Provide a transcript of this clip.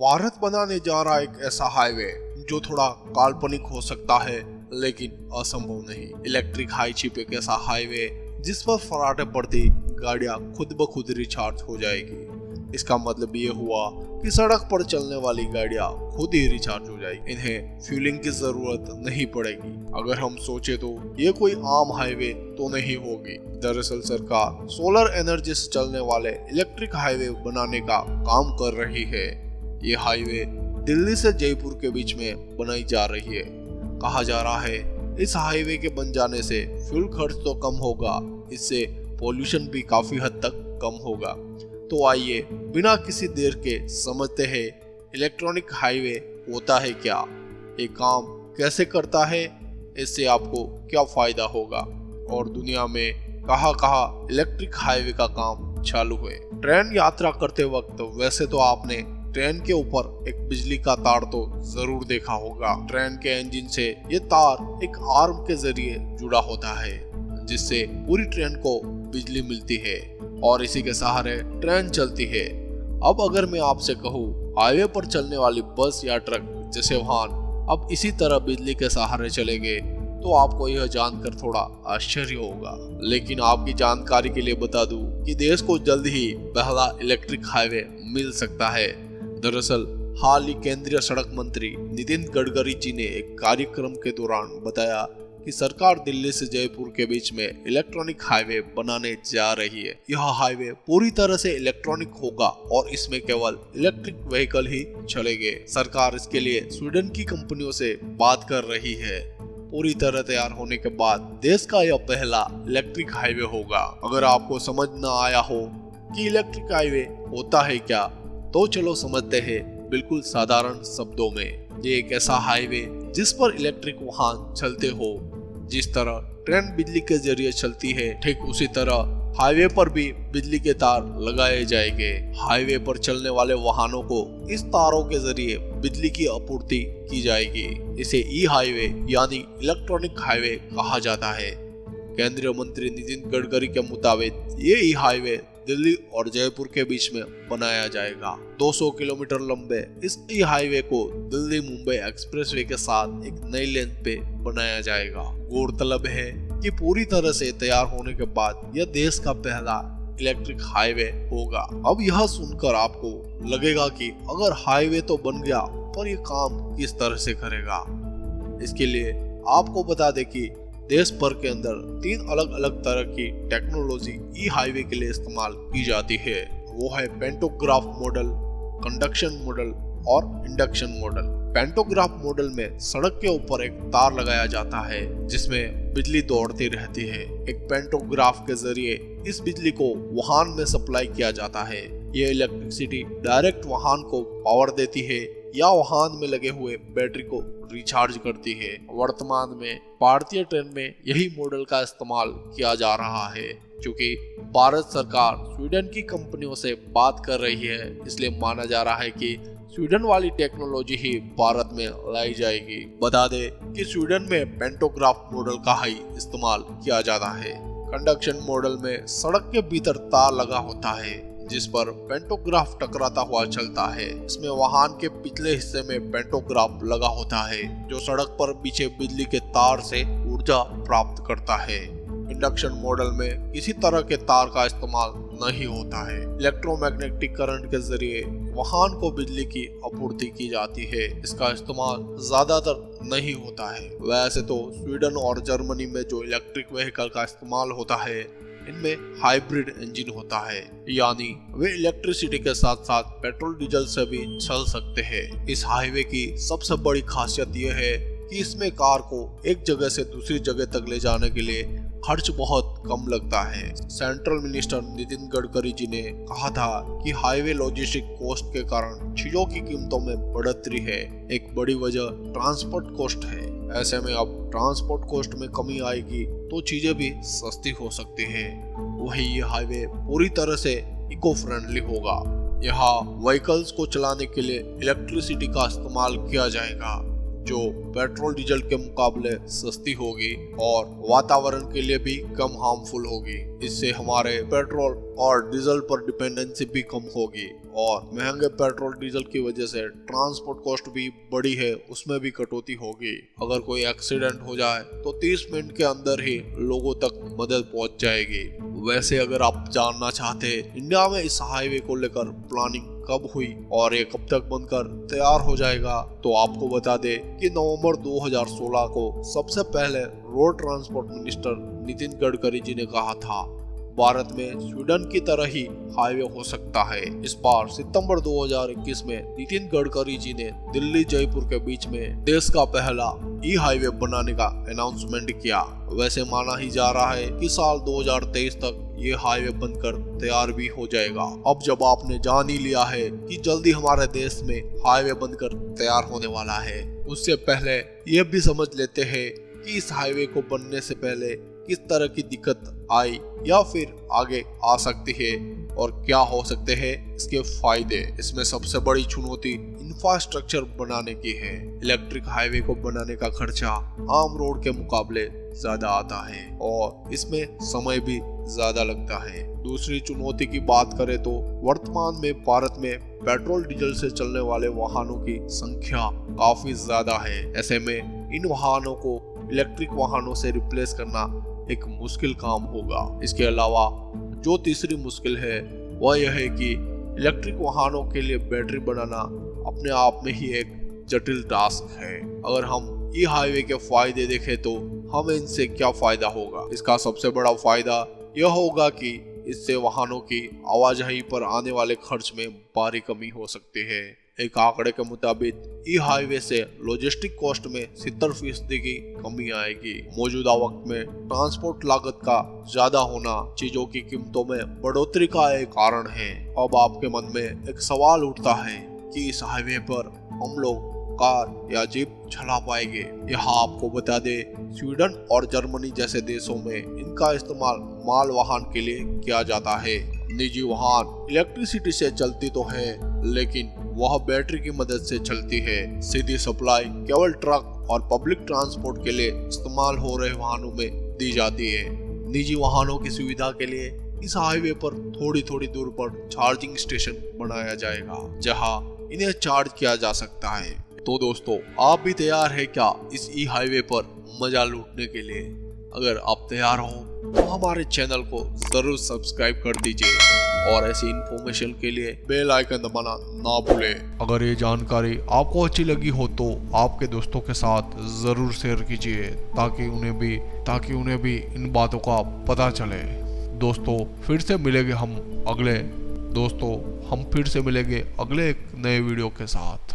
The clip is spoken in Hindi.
भारत बनाने जा रहा एक ऐसा हाईवे जो थोड़ा काल्पनिक हो सकता है लेकिन असंभव नहीं। इलेक्ट्रिक हाई चिप एक ऐसा हाईवे जिस पर फराटे पड़ती गाड़ियां खुद ब खुद रिचार्ज हो जाएगी। इसका मतलब ये हुआ कि सड़क पर चलने वाली गाड़ियां खुद ही रिचार्ज हो जाएगी, इन्हें फ्यूलिंग की जरूरत नहीं पड़ेगी। अगर हम सोचे तो ये कोई आम हाईवे तो नहीं होगी। दरअसल सरकार सोलर एनर्जी से चलने वाले इलेक्ट्रिक हाईवे बनाने का काम कर रही है। ये हाईवे दिल्ली से जयपुर के बीच में बनाई जा रही है। कहा जा रहा है इस हाईवे के बन जाने से फ्यूल खर्च तो कम होगा, इससे पोल्यूशन भी काफी हद तक कम होगा। तो आइए बिना किसी देर के समझते हैं इलेक्ट्रॉनिक हाईवे होता है क्या, ये काम कैसे करता है, इससे आपको क्या फायदा होगा और दुनिया में कहां इलेक्ट्रिक हाईवे का काम चालू है। ट्रेन यात्रा करते वक्त वैसे तो आपने ट्रेन के ऊपर एक बिजली का तार तो जरूर देखा होगा। ट्रेन के इंजन से ये तार एक आर्म के जरिए जुड़ा होता है जिससे पूरी ट्रेन को बिजली मिलती है और इसी के सहारे ट्रेन चलती है। अब अगर मैं आपसे कहूँ हाईवे पर चलने वाली बस या ट्रक जैसे वाहन अब इसी तरह बिजली के सहारे चलेंगे तो आपको यह जानकर थोड़ा आश्चर्य होगा। लेकिन आपकी जानकारी के लिए बता दूं कि देश को जल्द ही पहला इलेक्ट्रिक हाईवे मिल सकता है। दरअसल हाल ही केंद्रीय सड़क मंत्री नितिन गडकरी जी ने एक कार्यक्रम के दौरान बताया कि सरकार दिल्ली से जयपुर के बीच में इलेक्ट्रॉनिक हाईवे बनाने जा रही है। यह हाईवे पूरी तरह से इलेक्ट्रॉनिक होगा और इसमें केवल इलेक्ट्रिक व्हीकल ही चलेंगे। सरकार इसके लिए स्वीडन की कंपनियों से बात कर रही है। पूरी तरह तैयार होने के बाद देश का यह पहला इलेक्ट्रिक हाईवे होगा। अगर आपको समझ न आया हो कि इलेक्ट्रिक हाईवे होता है क्या, तो चलो समझते हैं बिल्कुल साधारण शब्दों में। ये एक ऐसा हाईवे जिस पर इलेक्ट्रिक वाहन चलते हो। जिस तरह ट्रेन बिजली के जरिए चलती है, ठीक उसी तरह हाईवे पर भी बिजली के तार लगाए जाएंगे। हाईवे पर चलने वाले वाहनों को इस तारों के जरिए बिजली की आपूर्ति की जाएगी। इसे ई हाईवे यानी इलेक्ट्रॉनिक हाईवे कहा जाता है। केंद्रीय मंत्री नितिन गडकरी के मुताबिक ये ई हाईवे दिल्ली और जयपुर के बीच में बनाया जाएगा। 200 किलोमीटर लंबे इस ई हाईवे को दिल्ली मुंबई एक्सप्रेसवे के साथ एक नई लेन पे बनाया जाएगा। गौरतलब है कि पूरी तरह से तैयार होने के बाद यह देश का पहला इलेक्ट्रिक हाईवे होगा। अब यह सुनकर आपको लगेगा कि अगर हाईवे तो बन गया पर यह काम किस तरह से करेगा। इसके लिए आपको बता दें कि देश भर के अंदर 3 अलग अलग तरह की टेक्नोलॉजी ई हाईवे के लिए इस्तेमाल की जाती है। वो है पेंटोग्राफ मॉडल, कंडक्शन मॉडल और इंडक्शन मॉडल। पेंटोग्राफ मॉडल में सड़क के ऊपर एक तार लगाया जाता है जिसमें बिजली दौड़ती रहती है। एक पेंटोग्राफ के जरिए इस बिजली को वाहन में सप्लाई किया जाता है। ये इलेक्ट्रिसिटी डायरेक्ट वाहन को पावर देती है या वाहन में लगे हुए बैटरी को रिचार्ज करती है। वर्तमान में भारतीय ट्रेन में यही मॉडल का इस्तेमाल किया जा रहा है। क्योंकि भारत सरकार स्वीडन की कंपनियों से बात कर रही है, इसलिए माना जा रहा है कि स्वीडन वाली टेक्नोलॉजी ही भारत में लाई जाएगी। बता दें कि स्वीडन में पेंटोग्राफ मॉडल का ही इस्तेमाल किया जाता है। कंडक्शन मॉडल में सड़क के भीतर तार लगा होता है जिस पर पेंटोग्राफ टकराता हुआ चलता है। इसमें वाहन के पिछले हिस्से में पेंटोग्राफ लगा होता है जो सड़क पर बिछे बिजली के तार से ऊर्जा प्राप्त करता है। इंडक्शन मॉडल में किसी तरह के तार का इस्तेमाल नहीं होता है। इलेक्ट्रोमैग्नेटिक करंट के जरिए वाहन को बिजली की आपूर्ति की जाती है। इसका इस्तेमाल ज्यादातर नहीं होता है। वैसे तो स्वीडन और जर्मनी में जो इलेक्ट्रिक व्हीकल का इस्तेमाल होता है इनमें हाइब्रिड इंजन होता है, यानी वे इलेक्ट्रिसिटी के साथ साथ पेट्रोल डीजल से भी चल सकते हैं। इस हाईवे की सबसे बड़ी खासियत यह है कि इसमें कार को एक जगह से दूसरी जगह तक ले जाने के लिए खर्च बहुत कम लगता है। सेंट्रल मिनिस्टर नितिन गडकरी जी ने कहा था कि हाईवे लॉजिस्टिक कॉस्ट के कारण चीजों की कीमतों में बढ़ोतरी है। एक बड़ी वजह ट्रांसपोर्ट कॉस्ट है। ऐसे में अब ट्रांसपोर्ट कॉस्ट में कमी आएगी तो चीजें भी सस्ती हो सकती हैं। वही ये हाईवे पूरी तरह से इको फ्रेंडली होगा। यहाँ व्हीकल्स को चलाने के लिए इलेक्ट्रिसिटी का इस्तेमाल किया जाएगा जो पेट्रोल डीजल के मुकाबले सस्ती होगी और वातावरण के लिए भी कम हार्मफुल होगी। इससे हमारे पेट्रोल और डीजल पर डिपेंडेंसी भी कम होगी और महंगे पेट्रोल डीजल की वजह से ट्रांसपोर्ट कॉस्ट भी बढ़ी है, उसमें भी कटौती होगी। अगर कोई एक्सीडेंट हो जाए तो 30 मिनट के अंदर ही लोगों तक मदद पहुंच जाएगी। वैसे अगर आप जानना चाहते हैं इंडिया में इस हाईवे को लेकर प्लानिंग कब हुई और ये कब तक बनकर तैयार हो जाएगा, तो आपको बता दे कि नवंबर 2016 को सबसे पहले road transport minister Nitin Gadkari ji ने कहा था भारत में स्वीडन की तरह ही हाईवे हो सकता है। इस बार सितंबर 2021 में नितिन गडकरी जी ने दिल्ली जयपुर के बीच में देश का पहला ई हाईवे बनाने का अनाउंसमेंट किया। वैसे माना ही जा रहा है कि साल 2023 तक ये हाईवे बनकर तैयार भी हो जाएगा। अब जब आपने जान ही लिया है कि जल्दी हमारे देश में हाईवे बनकर तैयार होने वाला है, उससे पहले ये भी समझ लेते हैं कि इस हाईवे को बनने से पहले किस तरह की दिक्कत आई या फिर आगे आ सकती है और क्या हो सकते हैं इसके फायदे। इसमें सबसे बड़ी चुनौती इंफ्रास्ट्रक्चर बनाने की है। इलेक्ट्रिक हाईवे को बनाने का खर्चा आम रोड के मुकाबले ज्यादा आता है और इसमें समय भी ज्यादा लगता है। दूसरी चुनौती की बात करें तो वर्तमान में भारत में पेट्रोल डीजल से चलने वाले वाहनों की संख्या काफी ज्यादा है। ऐसे में इन वाहनों को इलेक्ट्रिक वाहनों से रिप्लेस करना एक मुश्किल काम होगा। इसके अलावा जो तीसरी मुश्किल है वह यह है कि इलेक्ट्रिक वाहनों के लिए बैटरी बनाना अपने आप में ही एक जटिल टास्क है। अगर हम ई हाईवे के फायदे देखें तो हमें इनसे क्या फायदा होगा। इसका सबसे बड़ा फायदा यह होगा कि इससे वाहनों की आवाजाही पर आने वाले खर्च में भारी कमी हो सकती है। एक आंकड़े के मुताबिक ई हाईवे से लॉजिस्टिक कॉस्ट में 70% की कमी आएगी। मौजूदा वक्त में ट्रांसपोर्ट लागत का ज्यादा होना चीजों की कीमतों में बढ़ोतरी का एक कारण है। अब आपके मन में एक सवाल उठता है कि इस हाईवे पर हम लोग कार या जीप चला पाएंगे। यहाँ आपको बता दे स्वीडन और जर्मनी जैसे देशों में इनका इस्तेमाल माल वाहन के लिए किया जाता है। निजी वाहन इलेक्ट्रिसिटी से चलती तो है लेकिन वह बैटरी की मदद से चलती है। सीधी सप्लाई केवल ट्रक और पब्लिक ट्रांसपोर्ट के लिए इस्तेमाल हो रहे वाहनों में दी जाती है। निजी वाहनों की सुविधा के लिए इस हाईवे पर थोड़ी थोड़ी दूर पर चार्जिंग स्टेशन बनाया जाएगा जहां इन्हें चार्ज किया जा सकता है। तो दोस्तों, आप भी तैयार है क्या इस ई हाईवे पर मजा लूटने के लिए? अगर आप तैयार हो तो हमारे चैनल को जरूर सब्सक्राइब कर दीजिए और ऐसी इन्फॉर्मेशन के लिए बेल आइकन दबाना ना भूलें। अगर ये जानकारी आपको अच्छी लगी हो तो आपके दोस्तों के साथ जरूर शेयर कीजिए ताकि उन्हें भी इन बातों का पता चले। दोस्तों फिर से मिलेंगे हम अगले एक नए वीडियो के साथ।